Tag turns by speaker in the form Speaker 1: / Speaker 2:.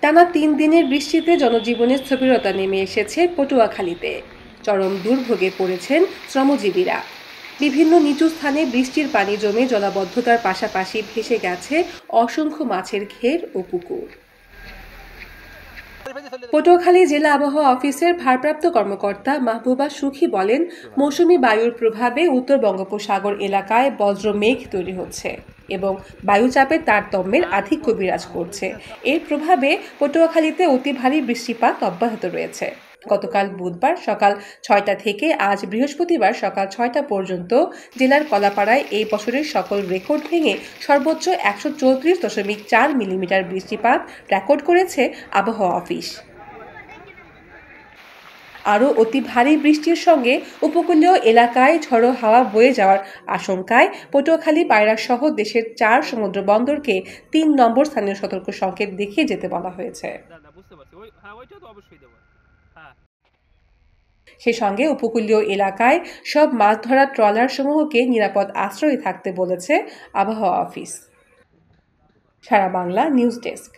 Speaker 1: টানা ৩ দিনের বৃষ্টিতে জনজীবনে স্থবিরতা নেমে এসেছে পটুয়াখালীতে। চরম দুর্ভোগে পড়েছেন শ্রমজীবীরা। বিভিন্ন নিচু স্থানে বৃষ্টির পানি জমে জলাবদ্ধতার পাশাপাশি ভেসে গেছে অসংখ্য মাছের ঘের ও পুকুর। পটুয়াখালী জেলা আবহাওয়া অফিসের ভারপ্রাপ্ত কর্মকর্তা মাহবুবা সুখী বলেন, মৌসুমী বায়ুর প্রভাবে উত্তর বঙ্গোপসাগর এলাকায় বজ্র মেঘ তৈরি হচ্ছে এবং বায়ুচাপের তারতম্যের আধিক্য বিরাজ করছে। এর প্রভাবে পটুয়াখালীতে অতি ভারী বৃষ্টিপাত অব্যাহত রয়েছে। গতকাল বুধবার সকাল ৬টা থেকে আজ বৃহস্পতিবার সকাল ৬টা পর্যন্ত জেলার কলাপাড়ায় এই বছরের সকল রেকর্ড ভেঙে সর্বোচ্চ ১৩৪.৪ মিলিমিটার বৃষ্টিপাত রেকর্ড করেছে আবহাওয়া অফিস। আরও অতি ভারী বৃষ্টির সঙ্গে উপকূলীয় এলাকায় ঝড়ো হাওয়া বয়ে যাওয়ার আশঙ্কায় পটুয়াখালী, পায়রা সহ দেশের ৪ সমুদ্র বন্দরকে ৩ নম্বর স্থানীয় সতর্ক সংকেত দেখিয়ে যেতে বলা হয়েছে। সেই সঙ্গে উপকূলীয় এলাকায় সব মাছ ধরার ট্রলার সমূহকে নিরাপদ আশ্রয়ে থাকতে বলেছে আবহাওয়া অফিস। সারা বাংলা নিউজ ডেস্ক।